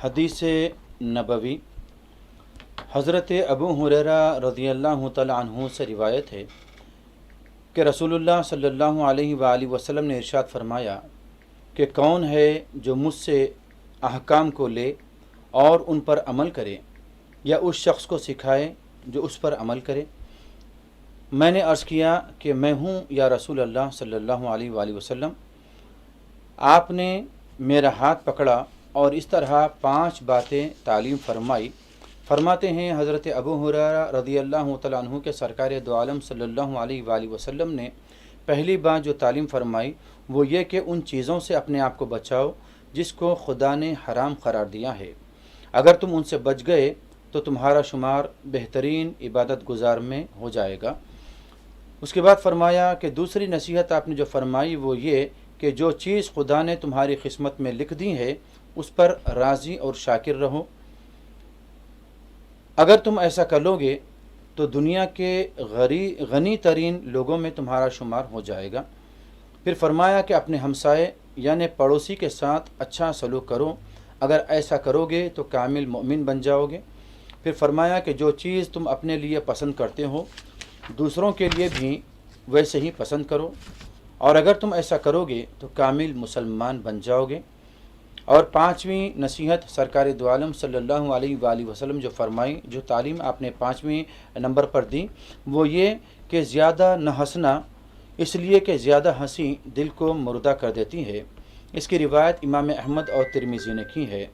حدیث نبوی حضرت ابو ہریرہ رضی اللہ تعالی عنہ سے روایت ہے کہ رسول اللہ صلی اللہ علیہ وآلہ وسلم نے ارشاد فرمایا کہ کون ہے جو مجھ سے احکام کو لے اور ان پر عمل کرے یا اس شخص کو سکھائے جو اس پر عمل کرے۔ میں نے عرض کیا کہ میں ہوں یا رسول اللہ صلی اللہ علیہ وآلہ وسلم۔ آپ نے میرا ہاتھ پکڑا اور اس طرح 5 باتیں تعلیم فرمائی۔ فرماتے ہیں حضرت ابو ہریرہ رضی اللہ تعالیٰ عنہ کے سرکار دو عالم صلی اللہ علیہ وآلہ وسلم نے پہلی بات جو تعلیم فرمائی وہ یہ کہ ان چیزوں سے اپنے آپ کو بچاؤ جس کو خدا نے حرام قرار دیا ہے۔ اگر تم ان سے بچ گئے تو تمہارا شمار بہترین عبادت گزار میں ہو جائے گا۔ اس کے بعد فرمایا کہ دوسری نصیحت آپ نے جو فرمائی وہ یہ کہ جو چیز خدا نے تمہاری قسمت میں لکھ دی ہے اس پر راضی اور شاکر رہو۔ اگر تم ایسا کر لو گے تو دنیا کے غنی ترین لوگوں میں تمہارا شمار ہو جائے گا۔ پھر فرمایا کہ اپنے ہمسائے یعنی پڑوسی کے ساتھ اچھا سلوک کرو، اگر ایسا کرو گے تو کامل مومن بن جاؤ گے۔ پھر فرمایا کہ جو چیز تم اپنے لیے پسند کرتے ہو دوسروں کے لیے بھی ویسے ہی پسند کرو، اور اگر تم ایسا کرو گے تو کامل مسلمان بن جاؤ گے۔ اور 5ویں نصیحت سرکار دو عالم صلی اللہ علیہ وآلہ وسلم جو فرمائی، جو تعلیم آپ نے 5ویں نمبر پر دی وہ یہ کہ زیادہ نہ ہنسنا، اس لیے کہ زیادہ ہنسی دل کو مردہ کر دیتی ہے۔ اس کی روایت امام احمد اور ترمذی نے کی ہے۔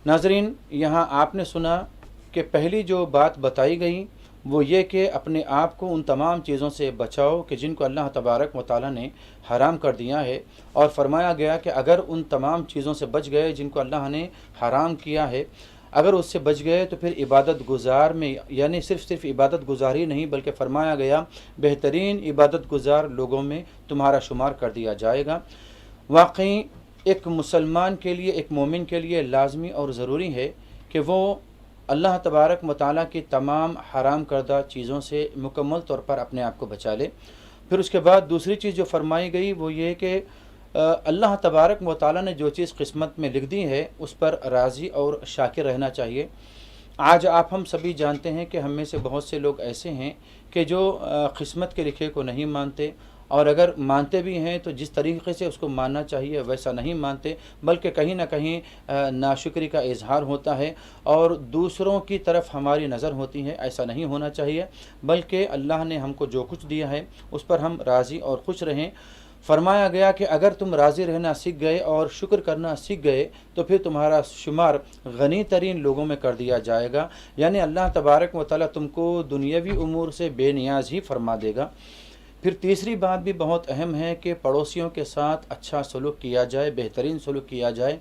ناظرین، یہاں آپ نے سنا کہ پہلی جو بات بتائی گئی وہ یہ کہ اپنے آپ کو ان تمام چیزوں سے بچاؤ کہ جن کو اللہ تبارک و تعالیٰ نے حرام کر دیا ہے، اور فرمایا گیا کہ اگر ان تمام چیزوں سے بچ گئے جن کو اللہ نے حرام کیا ہے، اگر اس سے بچ گئے تو پھر عبادت گزار میں، یعنی صرف عبادت گزار ہی نہیں بلکہ فرمایا گیا بہترین عبادت گزار لوگوں میں تمہارا شمار کر دیا جائے گا۔ واقعی ایک مسلمان کے لیے، ایک مومن کے لیے لازمی اور ضروری ہے کہ وہ اللہ تبارک و تعالیٰ کی تمام حرام کردہ چیزوں سے مکمل طور پر اپنے آپ کو بچا لے۔ پھر اس کے بعد دوسری چیز جو فرمائی گئی وہ یہ کہ اللہ تبارک و تعالیٰ نے جو چیز قسمت میں لکھ دی ہے اس پر راضی اور شاکر رہنا چاہیے۔ آج آپ ہم سبھی جانتے ہیں کہ ہم میں سے بہت سے لوگ ایسے ہیں کہ جو قسمت کے لکھے کو نہیں مانتے، اور اگر مانتے بھی ہیں تو جس طریقے سے اس کو ماننا چاہیے ویسا نہیں مانتے، بلکہ کہیں نہ کہیں ناشکری کا اظہار ہوتا ہے اور دوسروں کی طرف ہماری نظر ہوتی ہے۔ ایسا نہیں ہونا چاہیے، بلکہ اللہ نے ہم کو جو کچھ دیا ہے اس پر ہم راضی اور خوش رہیں۔ فرمایا گیا کہ اگر تم راضی رہنا سیکھ گئے اور شکر کرنا سیکھ گئے تو پھر تمہارا شمار غنی ترین لوگوں میں کر دیا جائے گا، یعنی اللہ تبارک و تعالیٰ تم کو دنیاوی امور سے بے نیاز ہی فرما دے گا۔ پھر تیسری بات بھی بہت اہم ہے کہ پڑوسیوں کے ساتھ اچھا سلوک کیا جائے، بہترین سلوک کیا جائے۔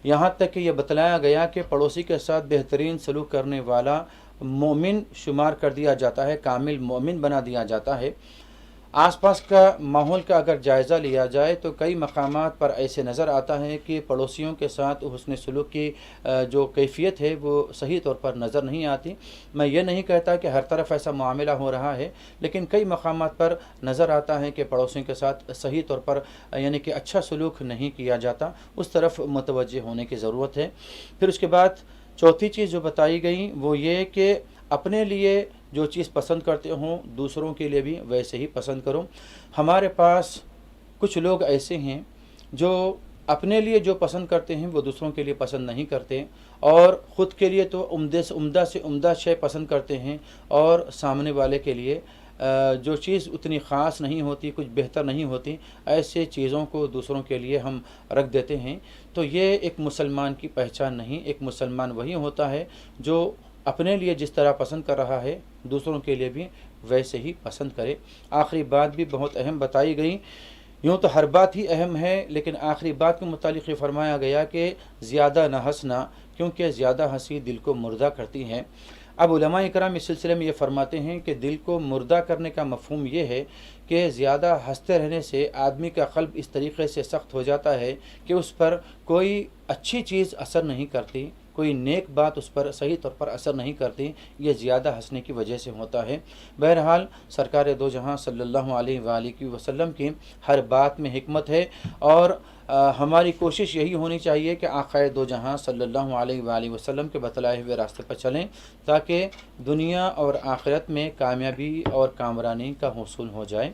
یہاں تک کہ یہ بتلایا گیا کہ پڑوسی کے ساتھ بہترین سلوک کرنے والا مومن شمار کر دیا جاتا ہے، کامل مومن بنا دیا جاتا ہے۔ آس پاس کا ماحول کا اگر جائزہ لیا جائے تو کئی مقامات پر ایسے نظر آتا ہے کہ پڑوسیوں کے ساتھ حسن سلوک کی جو کیفیت ہے وہ صحیح طور پر نظر نہیں آتی۔ میں یہ نہیں کہتا کہ ہر طرف ایسا معاملہ ہو رہا ہے، لیکن کئی مقامات پر نظر آتا ہے کہ پڑوسیوں کے ساتھ صحیح طور پر یعنی کہ اچھا سلوک نہیں کیا جاتا، اس طرف متوجہ ہونے کی ضرورت ہے۔ پھر اس کے بعد چوتھی چیز جو بتائی گئی وہ یہ کہ اپنے لیے جو چیز پسند کرتے ہوں دوسروں کے لیے بھی ویسے ہی پسند کرو۔ ہمارے پاس کچھ لوگ ایسے ہیں جو اپنے لیے جو پسند کرتے ہیں وہ دوسروں کے لیے پسند نہیں کرتے، اور خود کے لیے تو عمدہ سے عمدہ شے پسند کرتے ہیں، اور سامنے والے کے لیے جو چیز اتنی خاص نہیں ہوتی، کچھ بہتر نہیں ہوتی، ایسے چیزوں کو دوسروں کے لیے ہم رکھ دیتے ہیں۔ تو یہ ایک مسلمان کی پہچان نہیں۔ ایک مسلمان وہی ہوتا ہے جو اپنے لیے جس طرح پسند کر رہا ہے دوسروں کے لیے بھی ویسے ہی پسند کرے۔ آخری بات بھی بہت اہم بتائی گئی۔ یوں تو ہر بات ہی اہم ہے، لیکن آخری بات کے متعلق یہ فرمایا گیا کہ زیادہ نہ ہنسنا، کیونکہ زیادہ ہنسی دل کو مردہ کرتی ہے۔ اب علماء اکرام اس سلسلے میں یہ فرماتے ہیں کہ دل کو مردہ کرنے کا مفہوم یہ ہے کہ زیادہ ہنستے رہنے سے آدمی کا قلب اس طریقے سے سخت ہو جاتا ہے کہ اس پر کوئی اچھی چیز اثر نہیں کرتی، کوئی نیک بات اس پر صحیح طور پر اثر نہیں کرتی، یہ زیادہ ہنسنے کی وجہ سے ہوتا ہے۔ بہرحال سرکار دو جہاں صلی اللہ علیہ وآلہ وسلم کی ہر بات میں حکمت ہے، اور ہماری کوشش یہی ہونی چاہیے کہ آقا دو جہاں صلی اللہ علیہ وآلہ وسلم کے بتلائے ہوئے راستے پر چلیں، تاکہ دنیا اور آخرت میں کامیابی اور کامرانی کا حصول ہو جائے۔